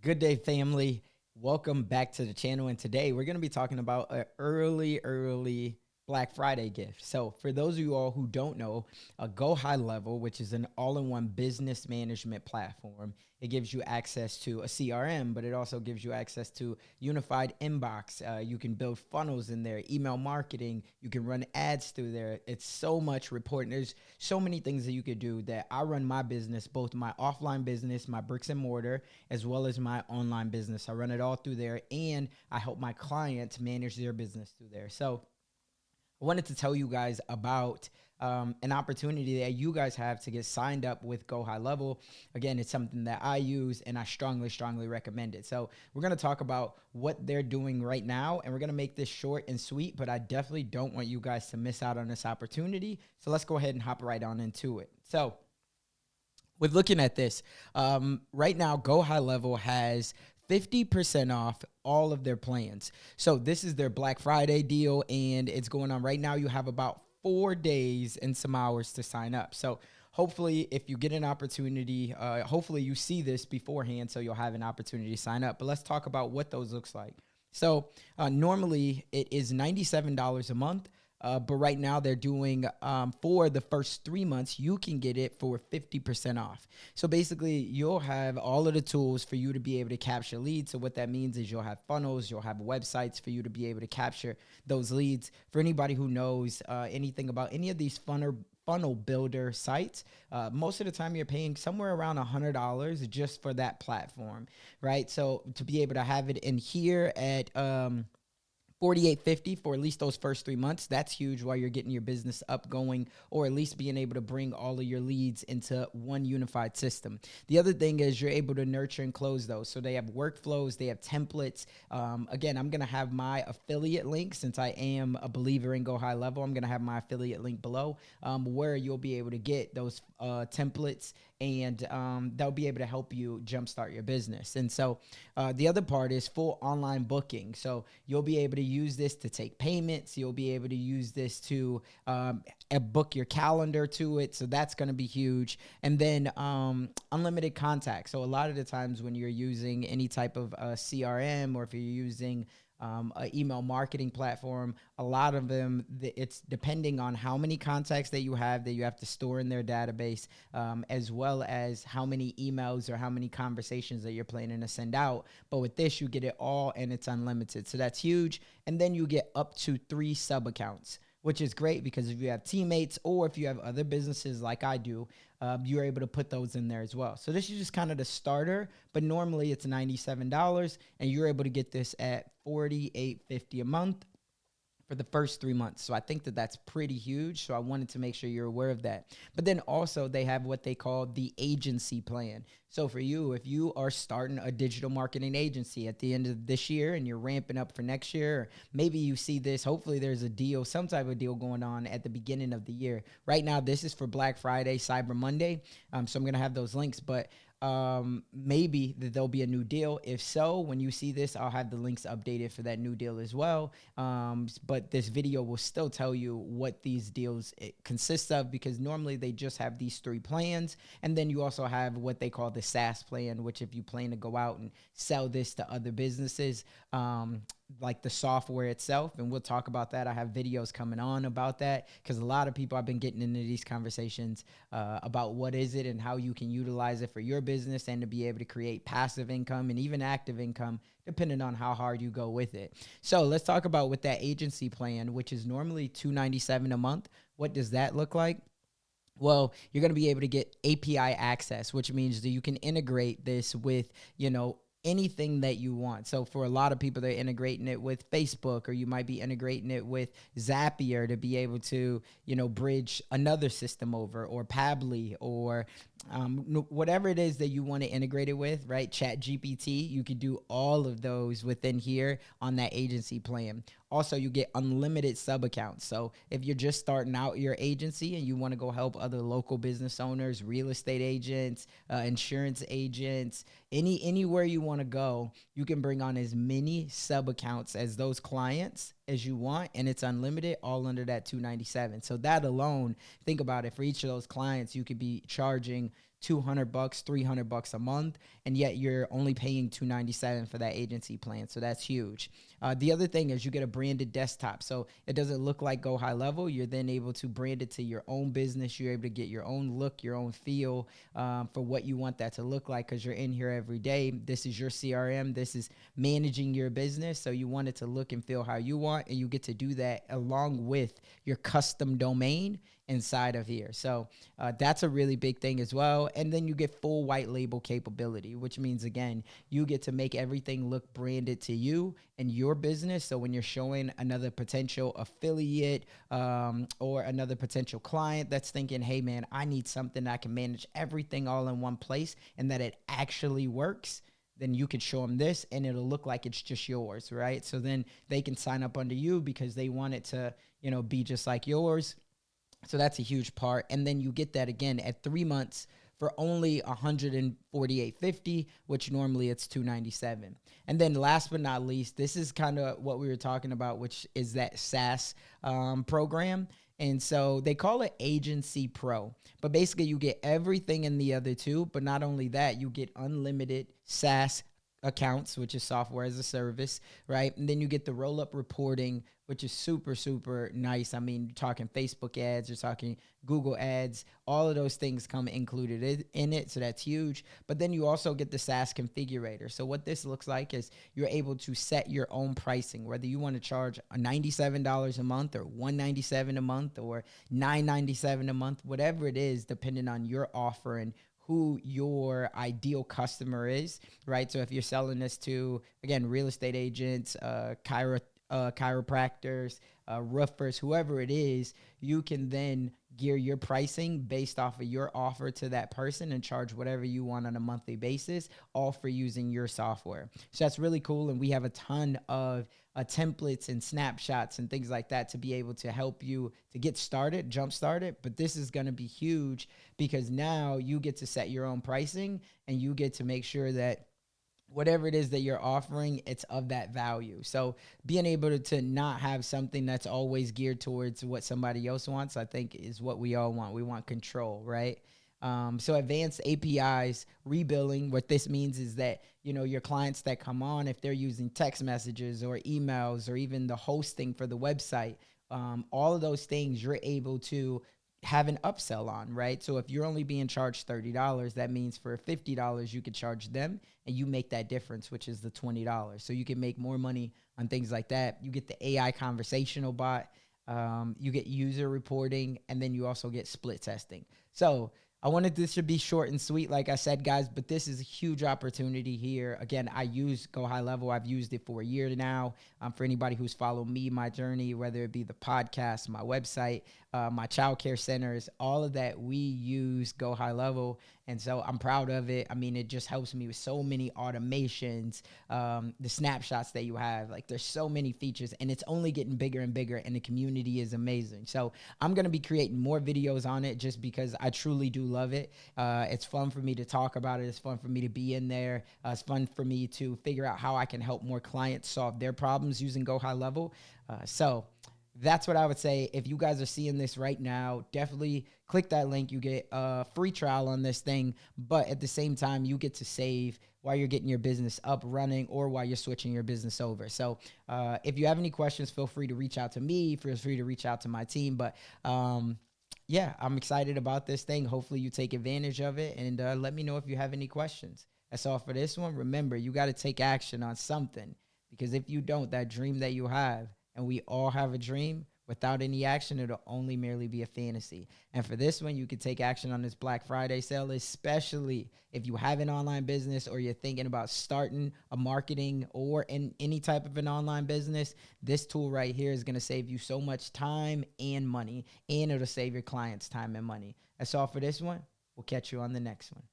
Good day, family. Welcome back to the channel. And today we're going to be talking about an early Black Friday gift. So for those of you all who don't know, Go High Level, which is an all-in-one business management platform, it gives you access to a CRM, but it also gives you access to unified inbox. You can build funnels in there, email marketing. You can run ads through there. It's so much reporting. There's so many things that you could do that I run my business, both my offline business, my bricks and mortar, as well as my online business. I run it all through there, and I help my clients manage their business through there. So I wanted to tell you guys about an opportunity that you guys have to get signed up with Go High Level. Again, it's something that I use and I strongly recommend it. So we're going to talk about what they're doing right now, and we're going to make this short and sweet, but I definitely don't want you guys to miss out on this opportunity. So let's go ahead and hop right on into it. So with looking at this, right now, Go High Level has 50% off all of their plans. So this is their Black Friday deal, and it's going on right now. You have about 4 days and some hours to sign up. So hopefully if you get an opportunity, hopefully you see this beforehand so you'll have an opportunity to sign up. But let's talk about what those looks like. So normally it is $97 a month. But right now they're doing for the first 3 months, you can get it for 50% off. So basically you'll have all of the tools for you to be able to capture leads. So what that means is you'll have funnels, you'll have websites for you to be able to capture those leads. For anybody who knows anything about any of these funnel builder sites, most of the time you're paying somewhere around $100 just for that platform, right? So to be able to have it in here at $48.50 for at least those first 3 months. That's huge while you're getting your business up going, or at least being able to bring all of your leads into one unified system. The other thing is you're able to nurture and close those. So they have workflows, they have templates. Again, I'm going to have my affiliate link, since I am a believer in Go High Level. I'm going to have my affiliate link below where you'll be able to get those templates, and they'll be able to help you jumpstart your business. And so the other part is full online booking. So you'll be able to use this to take payments. You'll be able to use this to book your calendar to it. So that's going to be huge. And then unlimited contacts. So a lot of the times when you're using any type of CRM, or if you're using an email marketing platform, a lot of them, it's depending on how many contacts that you have to store in their database, as well as how many emails or how many conversations that you're planning to send out. But with this, you get it all and it's unlimited. So that's huge. And then you get up to 3 sub accounts, which is great because if you have teammates or if you have other businesses like I do, you're able to put those in there as well. So this is just kind of the starter, but normally it's $97 and you're able to get this at $48.50 a month for the first 3 months. So I think that that's pretty huge. So I wanted to make sure you're aware of that. But then also they have what they call the agency plan. So for you, if you are starting a digital marketing agency at the end of this year and you're ramping up for next year, or maybe you see this, hopefully there's a deal, some type of deal going on at the beginning of the year. Right now, this is for Black Friday, Cyber Monday. So I'm going to have those links, but maybe that there'll be a new deal. If so, when you see this, I'll have the links updated for that new deal as well. But this video will still tell you what these deals consist of, because normally they just have these 3 plans. And then you also have what they call the SaaS plan, which if you plan to go out and sell this to other businesses, like the software itself, and we'll talk about that. I have videos coming on about that, because a lot of people, I've been getting into these conversations about what is it and how you can utilize it for your business and to be able to create passive income and even active income, depending on how hard you go with it. So let's talk about with that agency plan, which is normally $297 a month. What does that look like? Well, you're going to be able to get API access, which means that you can integrate this with, anything that you want. So for a lot of people, they're integrating it with Facebook, or you might be integrating it with Zapier to be able to, bridge another system over, or Pabbly, or whatever it is that you want to integrate it with, right? Chat GPT, you could do all of those within here on that agency plan. Also, you get unlimited sub accounts. So if you're just starting out your agency and you want to go help other local business owners, real estate agents, insurance agents, anywhere you want to go, you can bring on as many sub accounts as those clients as you want, and it's unlimited, all under that $297. So that alone, think about it, for each of those clients, you could be charging $200, $300 a month, and yet you're only paying $297 for that agency plan. So that's huge. The other thing is you get a branded desktop. So it doesn't look like Go High Level. You're then able to brand it to your own business. You're able to get your own look, your own feel for what you want that to look like, because you're in here every day. This is your CRM. This is managing your business. So you want it to look and feel how you want, and you get to do that along with your custom domain inside of here. So that's a really big thing as well. And then you get full white label capability, which means, again, you get to make everything look branded to you and your business. So when you're showing another potential affiliate or another potential client that's thinking, hey man, I need something that I can manage everything all in one place and that it actually works, then you can show them this and it'll look like it's just yours, right? So then they can sign up under you because they want it to, be just like yours. So that's a huge part. And then you get that again at 3 months for only $148.50, which normally it's $297. And then last but not least, this is kind of what we were talking about, which is that SaaS program. And so they call it Agency Pro, but basically you get everything in the other two. But not only that, you get unlimited SaaS accounts, which is software as a service, right? And then you get the roll-up reporting, which is super, super nice. I mean, you're talking Facebook ads, you're talking Google ads, all of those things come included in it. So that's huge. But then you also get the SaaS configurator. So what this looks like is you're able to set your own pricing, whether you want to charge $97 a month or $197 a month or $997 a month, whatever it is, depending on your offer and who your ideal customer is, right? So if you're selling this to, again, real estate agents, chiropractors, roofers, whoever it is, you can then gear your pricing based off of your offer to that person and charge whatever you want on a monthly basis, all for using your software. So that's really cool. And we have a ton of templates and snapshots and things like that to be able to help you to get started, jump started. But this is going to be huge because now you get to set your own pricing and you get to make sure that whatever it is that you're offering, it's of that value. So being able to not have something that's always geared towards what somebody else wants, I think is what we all want. We want control, right? So advanced APIs, rebilling, what this means is that, your clients that come on, if they're using text messages or emails or even the hosting for the website, all of those things you're able to have an upsell on, right? So if you're only being charged $30, that means for $50, you could charge them and you make that difference, which is the $20. So you can make more money on things like that. You get the AI conversational bot, you get user reporting, and then you also get split testing. So I wanted this to be short and sweet, like I said, guys, but this is a huge opportunity here. Again, I use Go High Level. I've used it for a year now. For anybody who's followed me, my journey, whether it be the podcast, my website, my childcare centers, all of that, we use Go High Level. And so I'm proud of it. I mean, it just helps me with so many automations, the snapshots that you have. Like, there's so many features, and it's only getting bigger and bigger, and the community is amazing. So I'm going to be creating more videos on it just because I truly do love it. It's fun for me to talk about it. It's fun for me to be in there. It's fun for me to figure out how I can help more clients solve their problems using Go High Level. So that's what I would say. If you guys are seeing this right now, definitely click that link. You get a free trial on this thing, but at the same time, you get to save while you're getting your business up running or while you're switching your business over. So if you have any questions, feel free to reach out to me. Feel free to reach out to my team. But yeah, I'm excited about this thing. Hopefully you take advantage of it, and let me know if you have any questions. That's all for this one. Remember, you got to take action on something, because if you don't, that dream that you have, and we all have a dream, without any action, it'll only merely be a fantasy. And for this one, you can take action on this Black Friday sale, especially if you have an online business or you're thinking about starting a marketing or in any type of an online business. This tool right here is going to save you so much time and money, and it'll save your clients time and money. That's all for this one. We'll catch you on the next one.